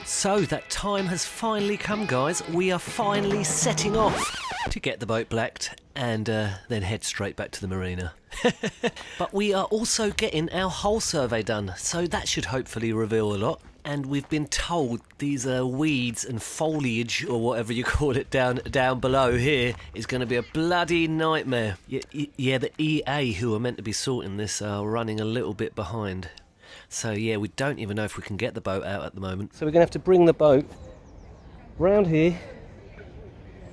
So that time has finally come, guys. We are finally setting off to get the boat blacked and then head straight back to the marina. But we are also getting our hull survey done, so that should hopefully reveal a lot. And we've been told these weeds and foliage, or whatever you call it, down below here is going to be a bloody nightmare. Yeah, the EA who are meant to be sorting this are running a little bit behind. So yeah, we don't even know if we can get the boat out at the moment. So we're going to have to bring the boat round here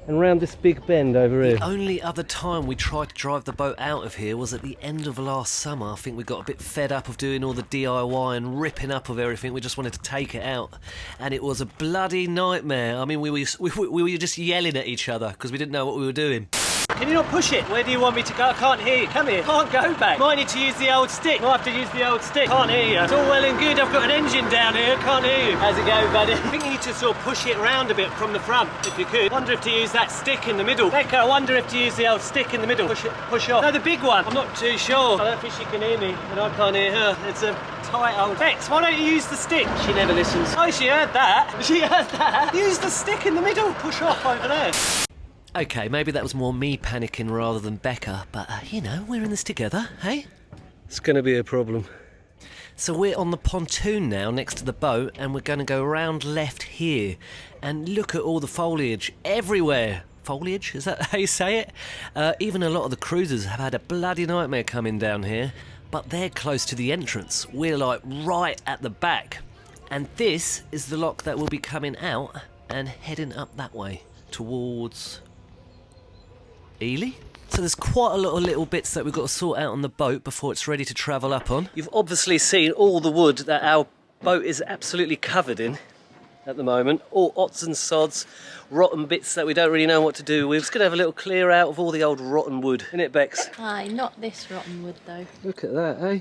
and round this big bend over here. The only other time we tried to drive the boat out of here was at the end of last summer. I think we got a bit fed up of doing all the DIY and ripping up of everything. We just wanted to take it out, and it was a bloody nightmare. I mean, we were just yelling at each other because we didn't know what we were doing. Can you not push it? Where do you want me to go? I can't hear you. Come here. Can't go back. Might need to use the old stick. Might have to use the old stick. Can't hear you. It's all well and good. I've got an engine down here. Can't hear you. How's it going, buddy? I think you need to sort of push it around a bit from the front, if you could. Wonder if to use that stick in the middle. Becca, I wonder if to use the old stick in the middle. Push off. No, the big one. I'm not too sure. I don't think she can hear me, and I can't hear her. It's a tight old Bex, why don't you use the stick? She never listens. Oh, she heard that. She heard that. Use the stick in the middle. Push off over there. Okay, maybe that was more me panicking rather than Becca, but you know, we're in this together, hey? It's going to be a problem. So we're on the pontoon now next to the boat, and we're going to go round left here and look at all the foliage everywhere. Foliage? Is that how you say it? Even a lot of the cruisers have had a bloody nightmare coming down here, but they're close to the entrance. We're like right at the back. And this is the lock that will be coming out and heading up that way towards Ely? So there's quite a lot of little bits that we've got to sort out on the boat before it's ready to travel up on. You've obviously seen all the wood that our boat is absolutely covered in at the moment. All odds and sods, rotten bits that we don't really know what to do with. We're just going to have a little clear out of all the old rotten wood. Isn't it, Bex? Aye, not this rotten wood though. Look at that, eh?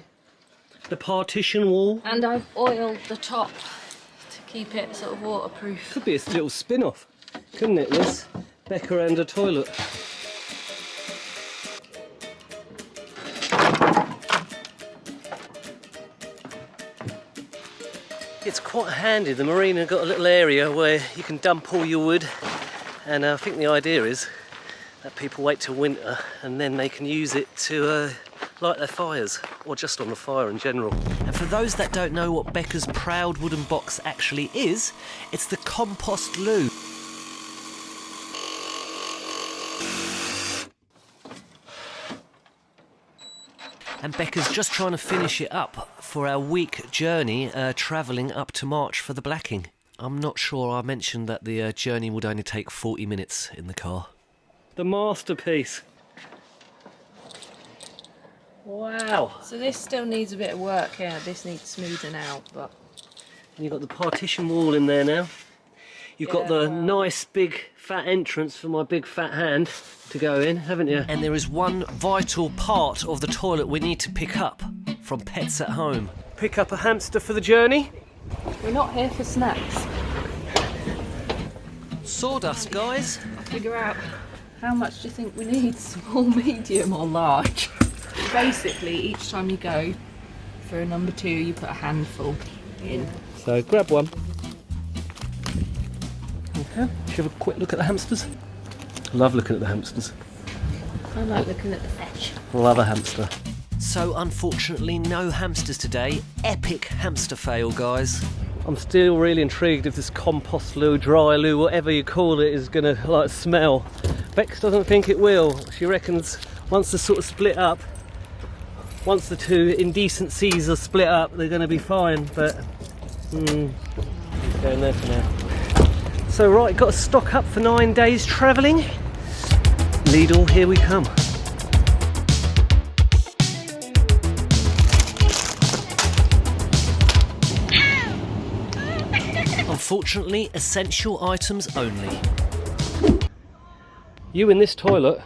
The partition wall. And I've oiled the top to keep it sort of waterproof. Could be a little spin-off, couldn't it, this? Becca and a toilet. It's quite handy. The marina got a little area where you can dump all your wood, and I think the idea is that people wait till winter and then they can use it to light their fires, or just on the fire in general. And for those that don't know what Becca's proud wooden box actually is, it's the compost loo. And Becca's just trying to finish it up for our week journey travelling up to March for the blacking. I'm not sure I mentioned that the journey would only take 40 minutes in the car. The masterpiece. Wow. So this still needs a bit of work here. This needs smoothing out, but... And you've got the partition wall in there now. You've got the nice big fat entrance for my big fat hand to go in, haven't you? And there is one vital part of the toilet we need to pick up from Pets at Home. Pick up a hamster for the journey. We're not here for snacks. Sawdust, guys. I'll figure out how much do you think we need, small, medium or large. Basically, each time you go for a number 2, you put a handful in. So grab one. Okay, should we have a quick look at the hamsters? I love looking at the hamsters. I like looking at the fetch. Love a hamster. So unfortunately no hamsters today. Epic hamster fail, guys. I'm still really intrigued if this compost loo, dry loo, whatever you call it, is gonna like smell. Bex doesn't think it will. She reckons once they're sort of split up, once the two indecencies are split up, they're gonna be fine, but going there for now. So right, got to stock up for 9 days travelling. Lidl, here we come. Unfortunately, essential items only. You in this toilet?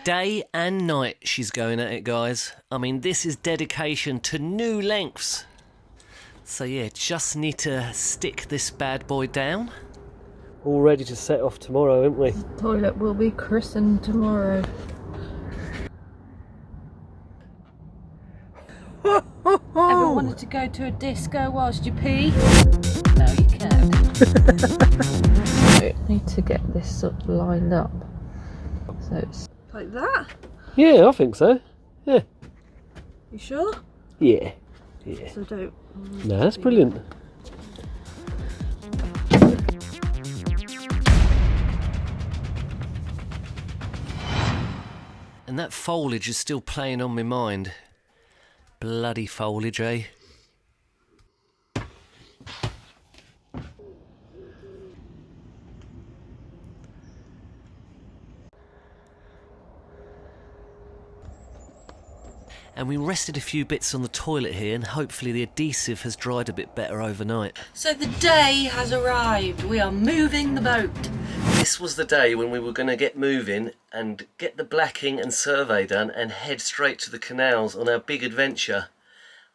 Day and night she's going at it, guys. I mean, this is dedication to new lengths. So yeah, just need to stick this bad boy down. All ready to set off tomorrow, aren't we? The toilet will be christened tomorrow. Everyone to go to a disco whilst you pee? No, you can't. I need to get this sort of lined up. So it's like that? Yeah, I think so. Yeah. You sure? Yeah. Yeah. So don't... No, that's brilliant. And that foliage is still playing on my mind. Bloody foliage, eh? And we rested a few bits on the toilet here, and hopefully the adhesive has dried a bit better overnight. So the day has arrived. We are moving the boat. This was the day when we were going to get moving and get the blacking and survey done and head straight to the canals on our big adventure.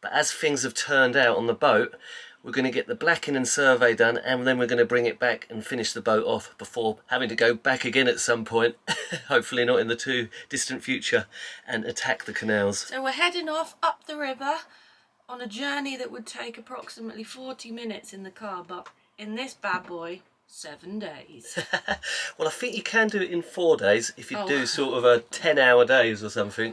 But as things have turned out on the boat, we're going to get the blacking and survey done, and then we're going to bring it back and finish the boat off before having to go back again at some point, hopefully not in the too distant future, and attack the canals. So we're heading off up the river on a journey that would take approximately 40 minutes in the car, but in this bad boy, 7 days. Well, I think you can do it in 4 days if you do sort of a 10-hour days or something,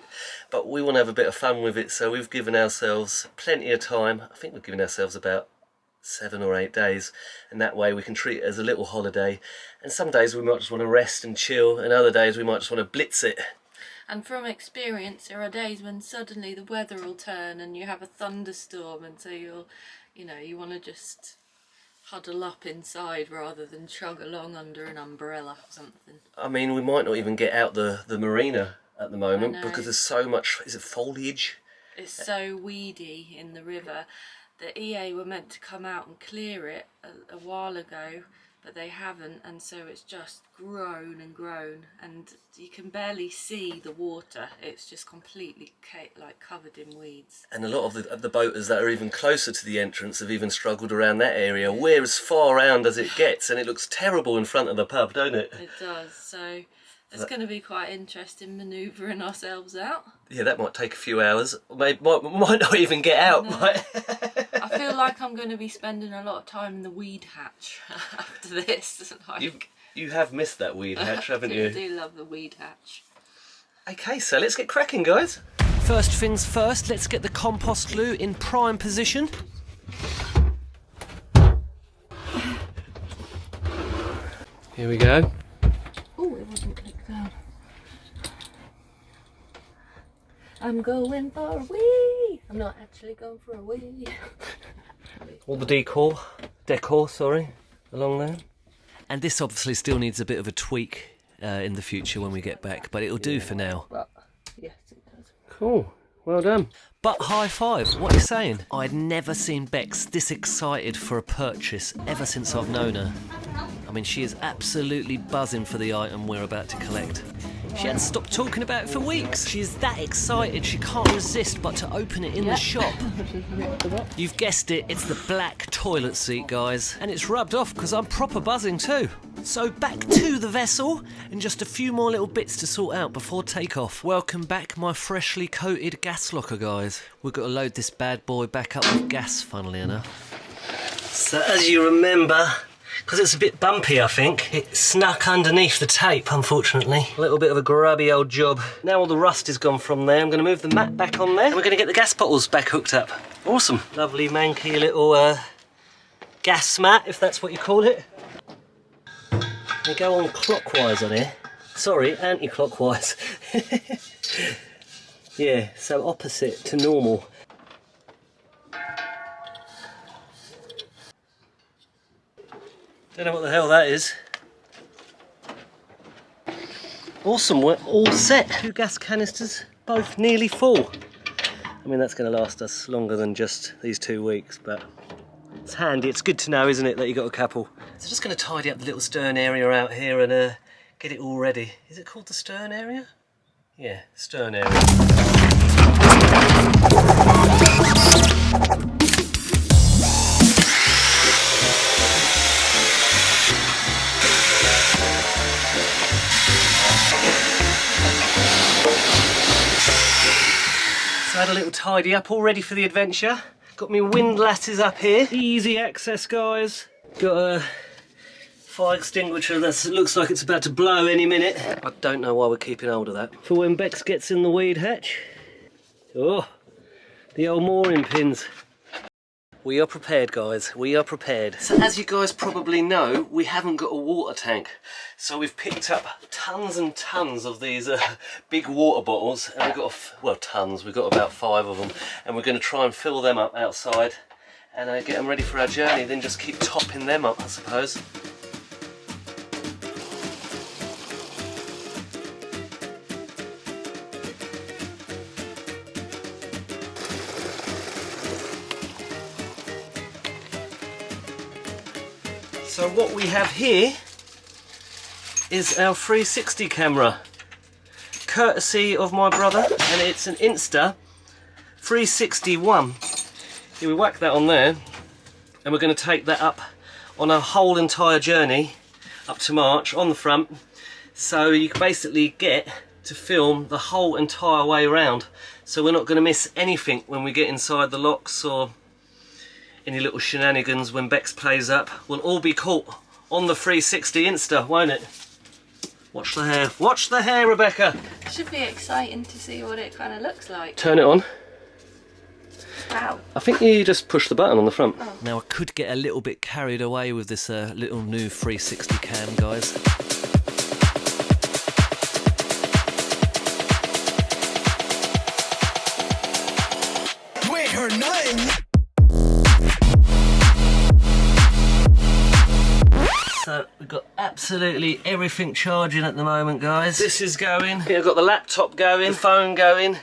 but we want to have a bit of fun with it, so we've given ourselves plenty of time. I think we've given ourselves about 7 or 8 days, and that way we can treat it as a little holiday. And some days we might just want to rest and chill, and other days we might just want to blitz it. And from experience, there are days when suddenly the weather will turn and you have a thunderstorm, and so you want to just huddle up inside rather than chug along under an umbrella or something. I mean, we might not even get out the marina at the moment because there's so much, is it foliage? It's so weedy in the river. The EA were meant to come out and clear it a while ago, but they haven't, and so it's just grown and grown, and you can barely see the water. It's just completely covered in weeds. And a lot of the boaters that are even closer to the entrance have even struggled around that area. We're as far around as it gets, and it looks terrible in front of the pub, don't it? It does, so it's going to be quite interesting manoeuvring ourselves out. Yeah, that might take a few hours. Might not even get out. No. I feel like I'm going to be spending a lot of time in the weed hatch after this. You have missed that weed hatch, haven't you? I do love the weed hatch. Okay, so let's get cracking, guys. First things first, let's get the compost loo in prime position. Here we go. Oh, it wasn't clicked down. I'm going for a wee. I'm not actually going for a wee. All the decor, along there. And this obviously still needs a bit of a tweak in the future when we get back, but it'll do for now. But yes, it does. Cool, well done. But high five, what are you saying? I'd never seen Bex this excited for a purchase ever since I've known her. I mean, she is absolutely buzzing for the item we're about to collect. She hadn't stopped talking about it for weeks. She is that excited she can't resist but to open it in the shop. You've guessed it, it's the black toilet seat, guys. And it's rubbed off because I'm proper buzzing too. So back to the vessel and just a few more little bits to sort out before takeoff. Welcome back, my freshly coated gas locker, guys. We've got to load this bad boy back up with gas, funnily enough. So as you remember, because it's a bit bumpy, I think, it snuck underneath the tape, unfortunately. A little bit of a grubby old job. Now all the rust is gone from there, I'm going to move the mat back on there, and we're going to get the gas bottles back hooked up. Awesome. Lovely manky little gas mat, if that's what you call it. We go on clockwise on here. Sorry, anti-clockwise. Yeah, so opposite to normal. Don't know what the hell that is. Awesome, we're all set. 2 gas canisters, both nearly full. I mean, that's going to last us longer than just these 2 weeks, but it's handy. It's good to know, isn't it, that you got a couple. So just going to tidy up the little stern area out here and get it all ready. Is it called the stern area? Yeah, stern area. So I had a little tidy up all ready for the adventure. Got me windlasses up here. Easy access, guys. Got a fire extinguisher that looks like it's about to blow any minute. I don't know why we're keeping hold of that. For when Bex gets in the weed hatch. Oh, the old mooring pins. We are prepared, guys. We are prepared. So as you guys probably know, we haven't got a water tank. So we've picked up tons and tons of these big water bottles. And we've got, well, tons. We've got about 5 of them. And we're going to try and fill them up outside and get them ready for our journey. Then just keep topping them up, I suppose. So what we have here is our 360 camera, courtesy of my brother, and it's an Insta 361. Here, we whack that on there, and we're going to take that up on our whole entire journey up to March on the front, so you can basically get to film the whole entire way around, so we're not going to miss anything when we get inside the locks or any little shenanigans when Bex plays up. We'll all be caught on the 360 Insta, won't it? Watch the hair. Watch the hair, Rebecca. Should be exciting to see what it kind of looks like. Turn it on. Wow. I think you just push the button on the front. Oh. Now I could get a little bit carried away with this little new 360 cam, guys. You ain't heard nothing. So we've got absolutely everything charging at the moment, guys. This is going. Here, I've got the laptop going, the phone going.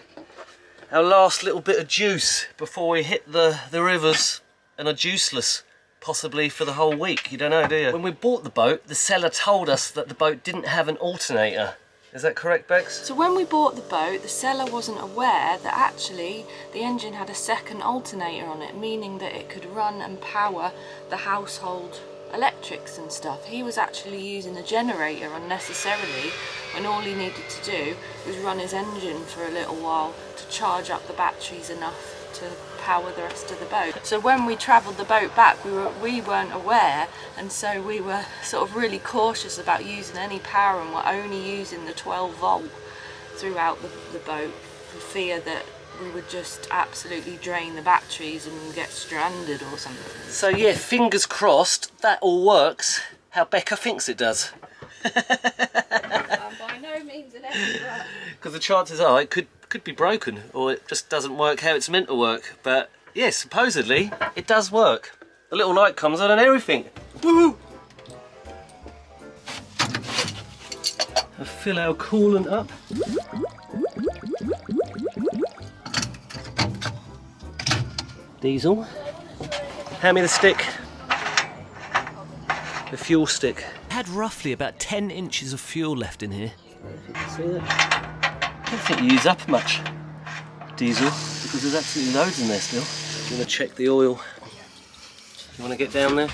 Our last little bit of juice before we hit the rivers and are juiceless, possibly for the whole week. You don't know, do you? When we bought the boat, the seller told us that the boat didn't have an alternator. Is that correct, Bex? So when we bought the boat, the seller wasn't aware that actually the engine had a second alternator on it, meaning that it could run and power the household electrics and stuff. He was actually using the generator unnecessarily when all he needed to do was run his engine for a little while to charge up the batteries enough to power the rest of the boat. So when we travelled the boat back, we weren't aware, and so we were sort of really cautious about using any power, and we're only using the 12 volt throughout the boat for fear that we would just absolutely drain the batteries and get stranded or something. So yeah, fingers crossed that all works how Becca thinks it does. By no means an expert. Because the chances are it could be broken, or it just doesn't work how it's meant to work. But yeah, supposedly it does work. The little light comes on and everything. Woohoo! I'll fill our coolant up. Diesel. Hand me the stick. The fuel stick. Had roughly about 10 inches of fuel left in here. See that? I don't think you use up much diesel because there's absolutely loads in there still. You want to check the oil? You want to get down there?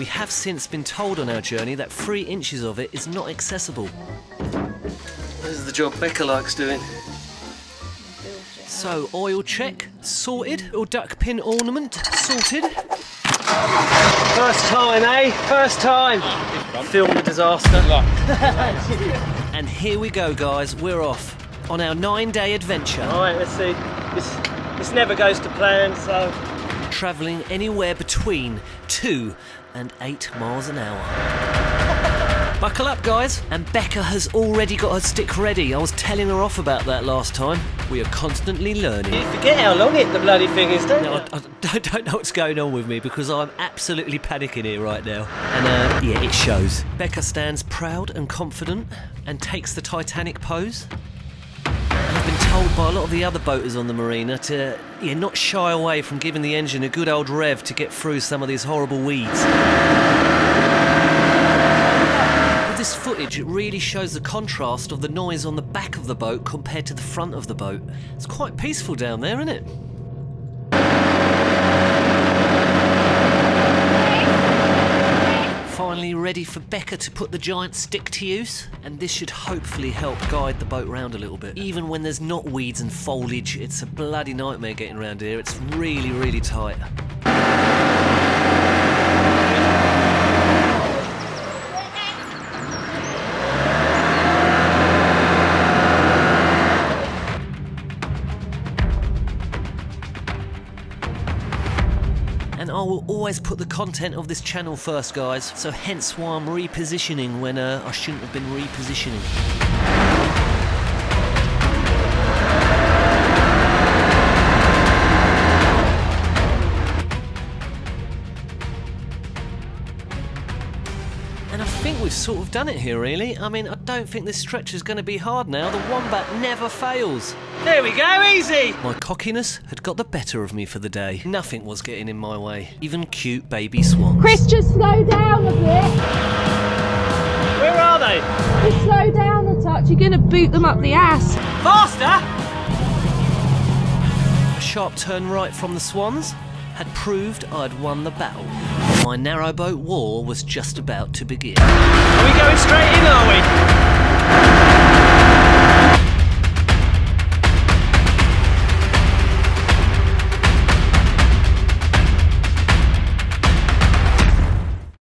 We have since been told on our journey that 3 inches of it is not accessible. This is the job Becca likes doing. So, oil check, sorted. Little duck pin ornament, sorted. First time, eh? First time! Film the disaster. And here we go, guys, we're off on our 9-day adventure. Alright, let's see. This never goes to plan, so... Travelling anywhere between 2 and 8 miles an hour. Buckle up, guys. And Becca has already got her stick ready. I was telling her off about that last time. We are constantly learning. You forget how long the bloody thing is, don't you? No, I don't know what's going on with me because I'm absolutely panicking here right now. And yeah, it shows. Becca stands proud and confident and takes the Titanic pose. And I've been told by a lot of the other boaters on the marina to not shy away from giving the engine a good old rev to get through some of these horrible weeds. With this footage, it really shows the contrast of the noise on the back of the boat compared to the front of the boat. It's quite peaceful down there, isn't it? Finally ready ready for Becca to put the giant stick to use, and this should hopefully help guide the boat round a little bit. Even when there's not weeds and foliage, it's a bloody nightmare getting around here. It's really, really tight. And I will always put the content of this channel first, guys, so hence why I'm repositioning when I shouldn't have been repositioning. And I think we've sort of done it here, really. I mean, I don't think this stretch is going to be hard now. The Wombat never fails. There we go, easy! My cockiness had got the better of me for the day. Nothing was getting in my way, even cute baby swans. Chris, just slow down a bit. Where are they? Just slow down a touch. You're going to boot them up the ass. Faster! A sharp turn right from the swans had proved I'd won the battle. My narrowboat war was just about to begin. Are we going straight in, are we?